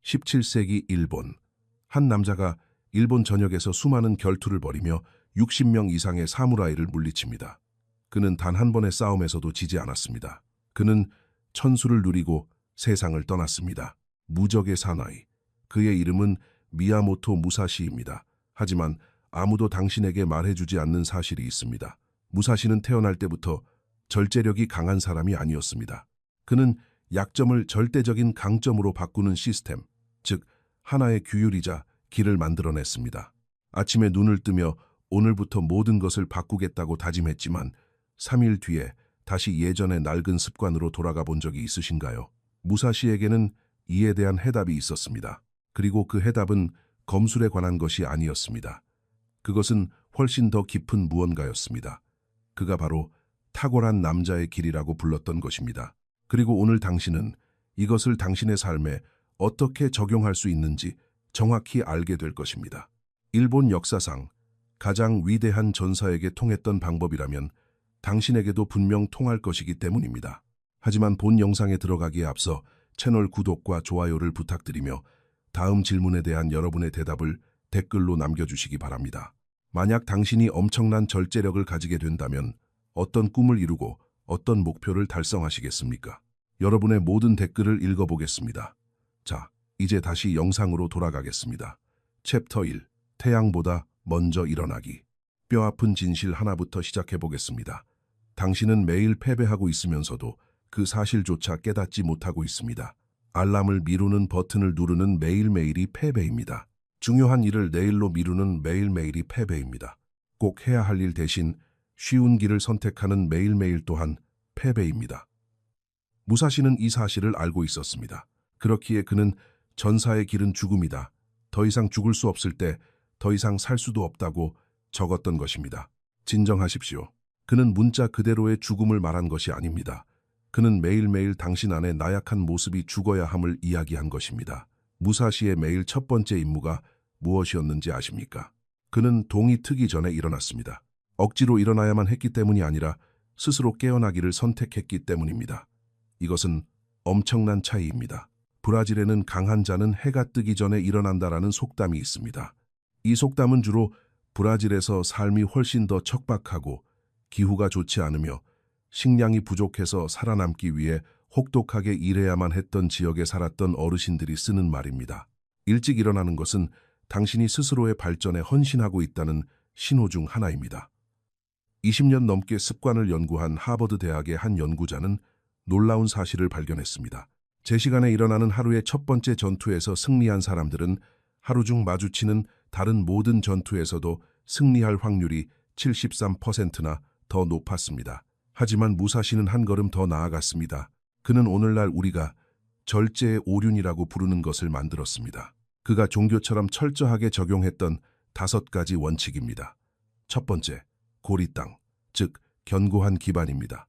17세기 일본. 한 남자가 일본 전역에서 수많은 결투를 벌이며 60명 이상의 사무라이를 물리칩니다. 그는 단 한 번의 싸움에서도 지지 않았습니다. 그는 천수를 누리고 세상을 떠났습니다. 무적의 사나이. 그의 이름은 미야모토 무사시입니다. 하지만 아무도 당신에게 말해주지 않는 사실이 있습니다. 무사시는 태어날 때부터 절제력이 강한 사람이 아니었습니다. 그는 약점을 절대적인 강점으로 바꾸는 시스템, 즉 하나의 규율이자 길을 만들어냈습니다. 아침에 눈을 뜨며 오늘부터 모든 것을 바꾸겠다고 다짐했지만 3일 뒤에 다시 예전의 낡은 습관으로 돌아가 본 적이 있으신가요? 무사시에게는 이에 대한 해답이 있었습니다. 그리고 그 해답은 검술에 관한 것이 아니었습니다. 그것은 훨씬 더 깊은 무언가였습니다. 그가 바로 탁월한 남자의 길이라고 불렀던 것입니다. 그리고 오늘 당신은 이것을 당신의 삶에 어떻게 적용할 수 있는지 정확히 알게 될 것입니다. 일본 역사상 가장 위대한 전사에게 통했던 방법이라면 당신에게도 분명 통할 것이기 때문입니다. 하지만 본 영상에 들어가기에 앞서 채널 구독과 좋아요를 부탁드리며 다음 질문에 대한 여러분의 대답을 댓글로 남겨주시기 바랍니다. 만약 당신이 엄청난 절제력을 가지게 된다면 어떤 꿈을 이루고 어떤 목표를 달성하시겠습니까? 여러분의 모든 댓글을 읽어보겠습니다. 자, 이제 다시 영상으로 돌아가겠습니다. 챕터 1. 태양보다 먼저 일어나기. 뼈아픈 진실 하나부터 시작해보겠습니다. 당신은 매일 패배하고 있으면서도 그 사실조차 깨닫지 못하고 있습니다. 알람을 미루는 버튼을 누르는 매일매일이 패배입니다. 중요한 일을 내일로 미루는 매일매일이 패배입니다. 꼭 해야 할 일 대신 쉬운 길을 선택하는 매일매일 또한 패배입니다. 무사시는 이 사실을 알고 있었습니다. 그렇기에 그는 전사의 길은 죽음이다. 더 이상 죽을 수 없을 때 더 이상 살 수도 없다고 적었던 것입니다. 진정하십시오. 그는 문자 그대로의 죽음을 말한 것이 아닙니다. 그는 매일매일 당신 안의 나약한 모습이 죽어야 함을 이야기한 것입니다. 무사시의 매일 첫 번째 임무가 무엇이었는지 아십니까? 그는 동이 트기 전에 일어났습니다. 억지로 일어나야만 했기 때문이 아니라 스스로 깨어나기를 선택했기 때문입니다. 이것은 엄청난 차이입니다. 브라질에는 강한 자는 해가 뜨기 전에 일어난다라는 속담이 있습니다. 이 속담은 주로 브라질에서 삶이 훨씬 더 척박하고 기후가 좋지 않으며 식량이 부족해서 살아남기 위해 혹독하게 일해야만 했던 지역에 살았던 어르신들이 쓰는 말입니다. 일찍 일어나는 것은 당신이 스스로의 발전에 헌신하고 있다는 신호 중 하나입니다. 20년 넘게 습관을 연구한 하버드 대학의 한 연구자는 놀라운 사실을 발견했습니다. 제 시간에 일어나는 하루의 첫 번째 전투에서 승리한 사람들은 하루 중 마주치는 다른 모든 전투에서도 승리할 확률이 73%나 더 높았습니다. 하지만 무사시는 한 걸음 더 나아갔습니다. 그는 오늘날 우리가 절제의 오륜이라고 부르는 것을 만들었습니다. 그가 종교처럼 철저하게 적용했던 5가지 원칙입니다. 첫 번째, 고리땅, 즉 견고한 기반입니다.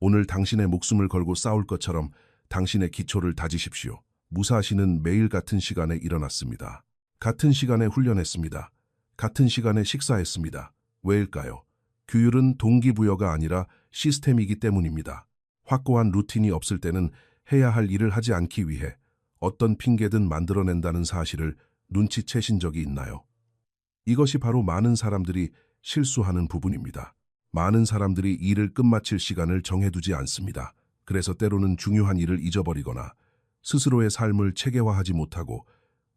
오늘 당신의 목숨을 걸고 싸울 것처럼 당신의 기초를 다지십시오. 무사시는 매일 같은 시간에 일어났습니다. 같은 시간에 훈련했습니다. 같은 시간에 식사했습니다. 왜일까요? 규율은 동기부여가 아니라 시스템이기 때문입니다. 확고한 루틴이 없을 때는 해야 할 일을 하지 않기 위해 어떤 핑계든 만들어낸다는 사실을 눈치채신 적이 있나요? 이것이 바로 많은 사람들이 실수하는 부분입니다. 많은 사람들이 일을 끝마칠 시간을 정해두지 않습니다. 그래서 때로는 중요한 일을 잊어버리거나 스스로의 삶을 체계화하지 못하고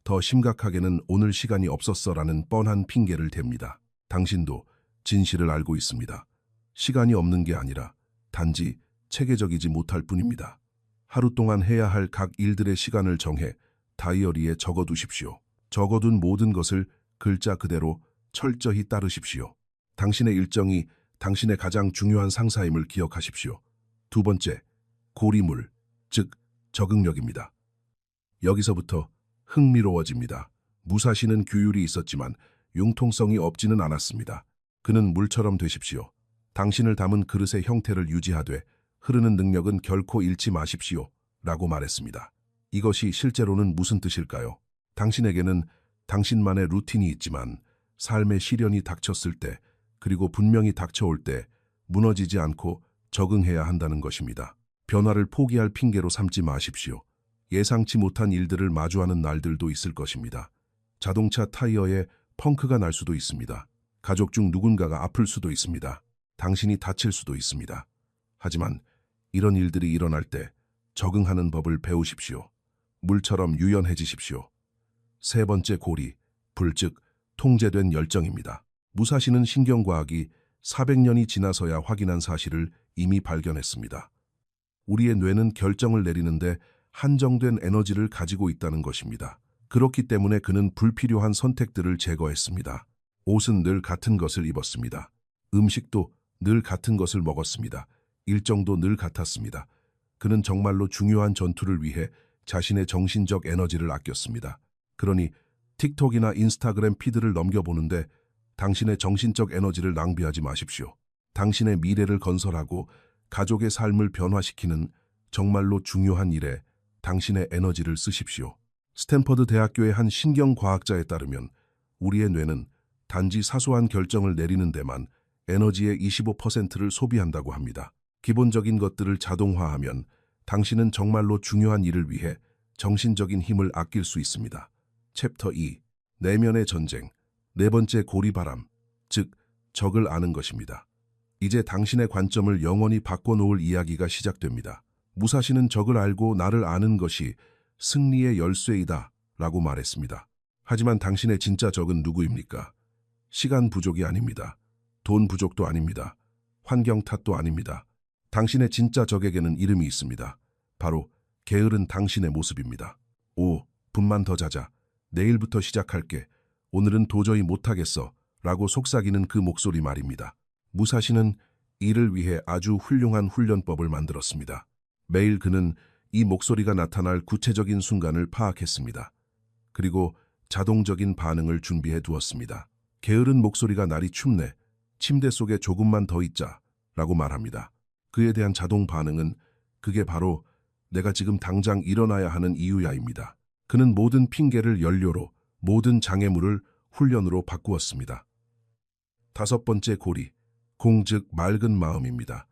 더 심각하게는 오늘 시간이 없었어라는 뻔한 핑계를 댑니다. 당신도 진실을 알고 있습니다. 시간이 없는 게 아니라 단지 체계적이지 못할 뿐입니다. 하루 동안 해야 할 각 일들의 시간을 정해 다이어리에 적어두십시오. 적어둔 모든 것을 글자 그대로 철저히 따르십시오. 당신의 일정이 당신의 가장 중요한 상사임을 기억하십시오. 두 번째, 고리물, 즉 적응력입니다. 여기서부터 흥미로워집니다. 무사시는 규율이 있었지만 융통성이 없지는 않았습니다. 그는 물처럼 되십시오. 당신을 담은 그릇의 형태를 유지하되 흐르는 능력은 결코 잃지 마십시오. 라고 말했습니다. 이것이 실제로는 무슨 뜻일까요? 당신에게는 당신만의 루틴이 있지만 삶의 시련이 닥쳤을 때 그리고 분명히 닥쳐올 때 무너지지 않고 적응해야 한다는 것입니다. 변화를 포기할 핑계로 삼지 마십시오. 예상치 못한 일들을 마주하는 날들도 있을 것입니다. 자동차 타이어에 펑크가 날 수도 있습니다. 가족 중 누군가가 아플 수도 있습니다. 당신이 다칠 수도 있습니다. 하지만 이런 일들이 일어날 때 적응하는 법을 배우십시오. 물처럼 유연해지십시오. 세 번째 고리, 불 즉 통제된 열정입니다. 무사시는 신경과학이 400년이 지나서야 확인한 사실을 이미 발견했습니다. 우리의 뇌는 결정을 내리는데 한정된 에너지를 가지고 있다는 것입니다. 그렇기 때문에 그는 불필요한 선택들을 제거했습니다. 옷은 늘 같은 것을 입었습니다. 음식도 늘 같은 것을 먹었습니다. 일정도 늘 같았습니다. 그는 정말로 중요한 전투를 위해 자신의 정신적 에너지를 아꼈습니다. 그러니 틱톡이나 인스타그램 피드를 넘겨보는데 당신의 정신적 에너지를 낭비하지 마십시오. 당신의 미래를 건설하고 가족의 삶을 변화시키는 정말로 중요한 일에 당신의 에너지를 쓰십시오. 스탠퍼드 대학교의 한 신경과학자에 따르면 우리의 뇌는 단지 사소한 결정을 내리는 데만 에너지의 25%를 소비한다고 합니다. 기본적인 것들을 자동화하면 당신은 정말로 중요한 일을 위해 정신적인 힘을 아낄 수 있습니다. 챕터 2. 내면의 전쟁. 네 번째 고리바람, 즉 적을 아는 것입니다. 이제 당신의 관점을 영원히 바꿔놓을 이야기가 시작됩니다. 무사시는 적을 알고 나를 아는 것이 승리의 열쇠이다 라고 말했습니다. 하지만 당신의 진짜 적은 누구입니까? 시간 부족이 아닙니다. 돈 부족도 아닙니다. 환경 탓도 아닙니다. 당신의 진짜 적에게는 이름이 있습니다. 바로 게으른 당신의 모습입니다. 분만 더 자자. 내일부터 시작할게. 오늘은 도저히 못하겠어. 라고 속삭이는 그 목소리 말입니다. 무사시는 이를 위해 아주 훌륭한 훈련법을 만들었습니다. 매일 그는 이 목소리가 나타날 구체적인 순간을 파악했습니다. 그리고 자동적인 반응을 준비해 두었습니다. 게으른 목소리가 날이 춥네. 침대 속에 조금만 더 있자. 라고 말합니다. 그에 대한 자동 반응은 그게 바로 내가 지금 당장 일어나야 하는 이유야입니다. 그는 모든 핑계를 연료로, 모든 장애물을 훈련으로 바꾸었습니다. 다섯 번째 고리, 즉 맑은 마음입니다.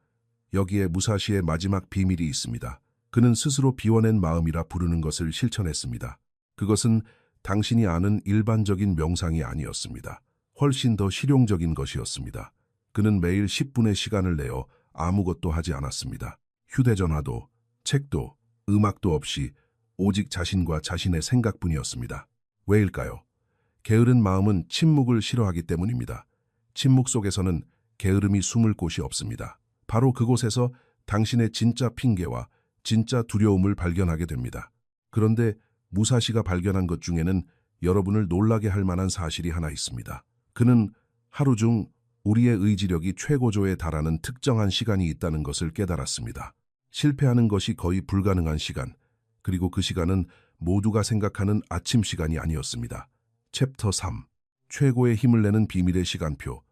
여기에 무사시의 마지막 비밀이 있습니다. 그는 스스로 비워낸 마음이라 부르는 것을 실천했습니다. 그것은 당신이 아는 일반적인 명상이 아니었습니다. 훨씬 더 실용적인 것이었습니다. 그는 매일 10분의 시간을 내어 아무것도 하지 않았습니다. 휴대전화도, 책도, 음악도 없이 오직 자신과 자신의 생각뿐이었습니다. 왜일까요? 게으른 마음은 침묵을 싫어하기 때문입니다. 침묵 속에서는 게으름이 숨을 곳이 없습니다. 바로 그곳에서 당신의 진짜 핑계와 진짜 두려움을 발견하게 됩니다. 그런데 무사시가 발견한 것 중에는 여러분을 놀라게 할 만한 사실이 하나 있습니다. 그는 하루 중 우리의 의지력이 최고조에 달하는 특정한 시간이 있다는 것을 깨달았습니다. 실패하는 것이 거의 불가능한 시간, 그리고 그 시간은 모두가 생각하는 아침 시간이 아니었습니다. 챕터 3. 최고의 힘을 내는 비밀의 시간표.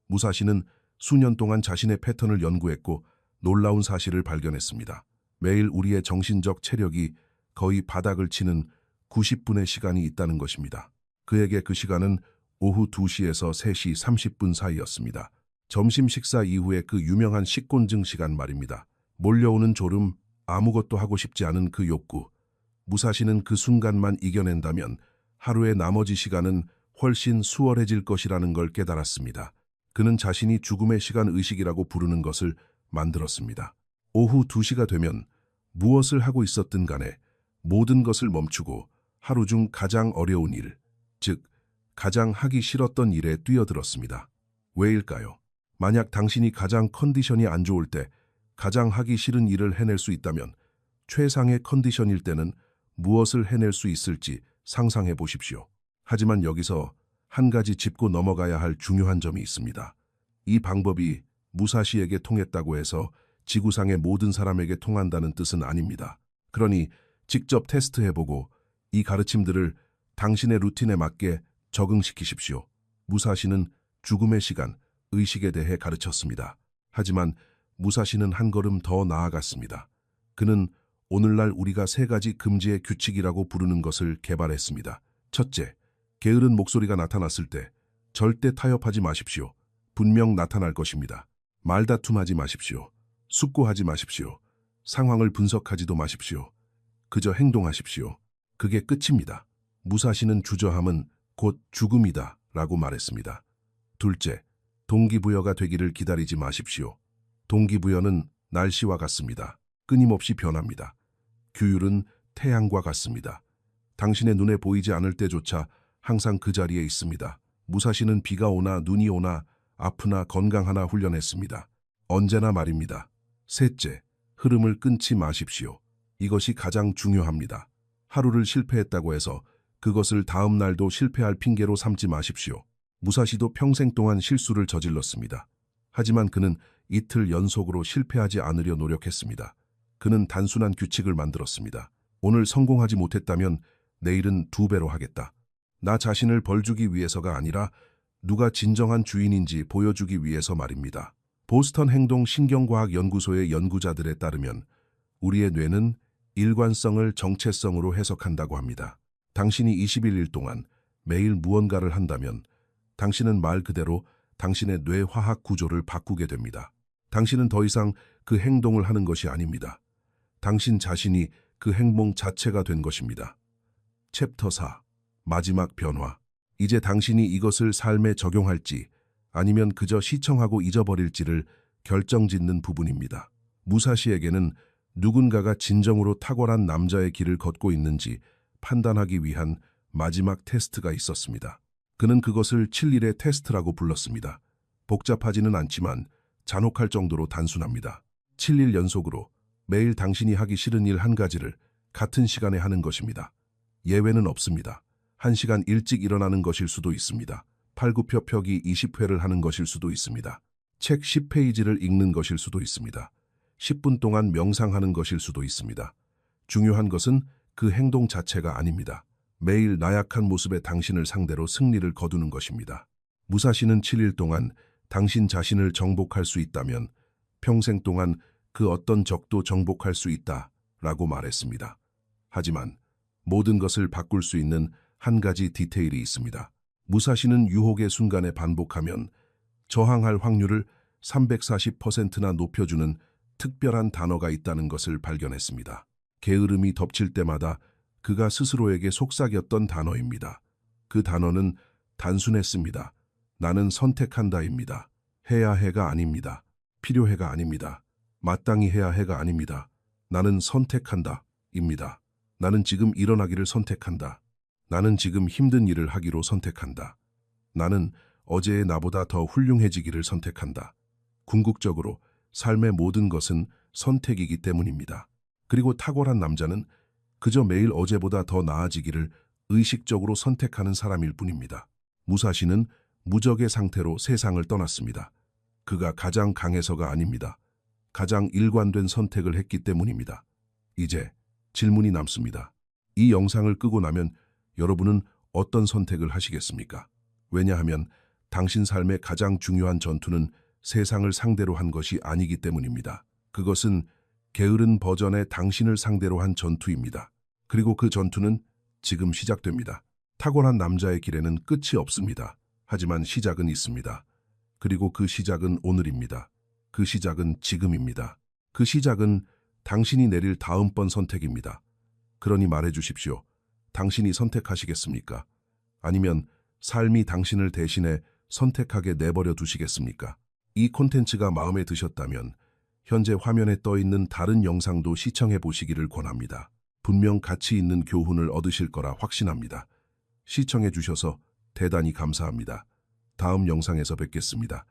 무사시는 수년 동안 자신의 패턴을 연구했고 놀라운 사실을 발견했습니다. 매일 우리의 정신적 체력이 거의 바닥을 치는 90분의 시간이 있다는 것입니다. 그에게 그 시간은 오후 2시에서 3시 30분 사이였습니다. 점심 식사 이후에 그 유명한 식곤증 시간 말입니다. 몰려오는 졸음, 아무것도 하고 싶지 않은 그 욕구. 무사시는 그 순간만 이겨낸다면 하루의 나머지 시간은 훨씬 수월해질 것이라는 걸 깨달았습니다. 그는 자신이 죽음의 시간 의식이라고 부르는 것을 만들었습니다. 오후 2시가 되면 무엇을 하고 있었든 간에 모든 것을 멈추고 하루 중 가장 어려운 일, 즉 가장 하기 싫었던 일에 뛰어들었습니다. 왜일까요? 만약 당신이 가장 컨디션이 안 좋을 때 가장 하기 싫은 일을 해낼 수 있다면 최상의 컨디션일 때는 무엇을 해낼 수 있을지 상상해 보십시오. 하지만 여기서 한 가지 짚고 넘어가야 할 중요한 점이 있습니다. 이 방법이 무사시에게 통했다고 해서 지구상의 모든 사람에게 통한다는 뜻은 아닙니다. 그러니 직접 테스트해보고 이 가르침들을 당신의 루틴에 맞게 적응시키십시오. 무사시는 죽음의 시간, 의식에 대해 가르쳤습니다. 하지만 무사시는 한 걸음 더 나아갔습니다. 그는 오늘날 우리가 3가지 금지의 규칙이라고 부르는 것을 개발했습니다. 첫째, 게으른 목소리가 나타났을 때 절대 타협하지 마십시오. 분명 나타날 것입니다. 말다툼하지 마십시오. 숙고하지 마십시오. 상황을 분석하지도 마십시오. 그저 행동하십시오. 그게 끝입니다. 무사시는 주저함은 곧 죽음이다 라고 말했습니다. 둘째, 동기부여가 되기를 기다리지 마십시오. 동기부여는 날씨와 같습니다. 끊임없이 변합니다. 규율은 태양과 같습니다. 당신의 눈에 보이지 않을 때조차 항상 그 자리에 있습니다. 무사시는 비가 오나 눈이 오나 아프나 건강하나 훈련했습니다. 언제나 말입니다. 셋째, 흐름을 끊지 마십시오. 이것이 가장 중요합니다. 하루를 실패했다고 해서 그것을 다음 날도 실패할 핑계로 삼지 마십시오. 무사시도 평생 동안 실수를 저질렀습니다. 하지만 그는 이틀 연속으로 실패하지 않으려 노력했습니다. 그는 단순한 규칙을 만들었습니다. 오늘 성공하지 못했다면 내일은 2배로 하겠다. 나 자신을 벌주기 위해서가 아니라 누가 진정한 주인인지 보여주기 위해서 말입니다. 보스턴 행동 신경과학 연구소의 연구자들에 따르면 우리의 뇌는 일관성을 정체성으로 해석한다고 합니다. 당신이 21일 동안 매일 무언가를 한다면 당신은 말 그대로 당신의 뇌 화학 구조를 바꾸게 됩니다. 당신은 더 이상 그 행동을 하는 것이 아닙니다. 당신 자신이 그 행동 자체가 된 것입니다. 챕터 4. 마지막 변화. 이제 당신이 이것을 삶에 적용할지 아니면 그저 시청하고 잊어버릴지를 결정짓는 부분입니다. 무사시에게는 누군가가 진정으로 탁월한 남자의 길을 걷고 있는지 판단하기 위한 마지막 테스트가 있었습니다. 그는 그것을 7일의 테스트라고 불렀습니다. 복잡하지는 않지만 잔혹할 정도로 단순합니다. 7일 연속으로 매일 당신이 하기 싫은 일 한 가지를 같은 시간에 하는 것입니다. 예외는 없습니다. 1시간 일찍 일어나는 것일 수도 있습니다. 팔굽혀 펴기 20회를 하는 것일 수도 있습니다. 책 10페이지를 읽는 것일 수도 있습니다. 10분 동안 명상하는 것일 수도 있습니다. 중요한 것은 그 행동 자체가 아닙니다. 매일 나약한 모습의 당신을 상대로 승리를 거두는 것입니다. 무사시는 7일 동안 당신 자신을 정복할 수 있다면 평생 동안 그 어떤 적도 정복할 수 있다 라고 말했습니다. 하지만 모든 것을 바꿀 수 있는 한 가지 디테일이 있습니다. 무사시는 유혹의 순간에 반복하면 저항할 확률을 340%나 높여주는 특별한 단어가 있다는 것을 발견했습니다. 게으름이 덮칠 때마다 그가 스스로에게 속삭였던 단어입니다. 그 단어는 단순했습니다. 나는 선택한다입니다. 해야 해가 아닙니다. 필요해가 아닙니다. 마땅히 해야 해가 아닙니다. 나는 선택한다입니다. 나는 지금 일어나기를 선택한다. 나는 지금 힘든 일을 하기로 선택한다. 나는 어제의 나보다 더 훌륭해지기를 선택한다. 궁극적으로 삶의 모든 것은 선택이기 때문입니다. 그리고 탁월한 남자는 그저 매일 어제보다 더 나아지기를 의식적으로 선택하는 사람일 뿐입니다. 무사시는 무적의 상태로 세상을 떠났습니다. 그가 가장 강해서가 아닙니다. 가장 일관된 선택을 했기 때문입니다. 이제 질문이 남습니다. 이 영상을 끄고 나면 여러분은 어떤 선택을 하시겠습니까? 왜냐하면 당신 삶의 가장 중요한 전투는 세상을 상대로 한 것이 아니기 때문입니다. 그것은 게으른 버전의 당신을 상대로 한 전투입니다. 그리고 그 전투는 지금 시작됩니다. 탁월한 남자의 길에는 끝이 없습니다. 하지만 시작은 있습니다. 그리고 그 시작은 오늘입니다. 그 시작은 지금입니다. 그 시작은 당신이 내릴 다음번 선택입니다. 그러니 말해주십시오. 당신이 선택하시겠습니까? 아니면 삶이 당신을 대신해 선택하게 내버려 두시겠습니까? 이 콘텐츠가 마음에 드셨다면 현재 화면에 떠 있는 다른 영상도 시청해 보시기를 권합니다. 분명 가치 있는 교훈을 얻으실 거라 확신합니다. 시청해 주셔서 대단히 감사합니다. 다음 영상에서 뵙겠습니다.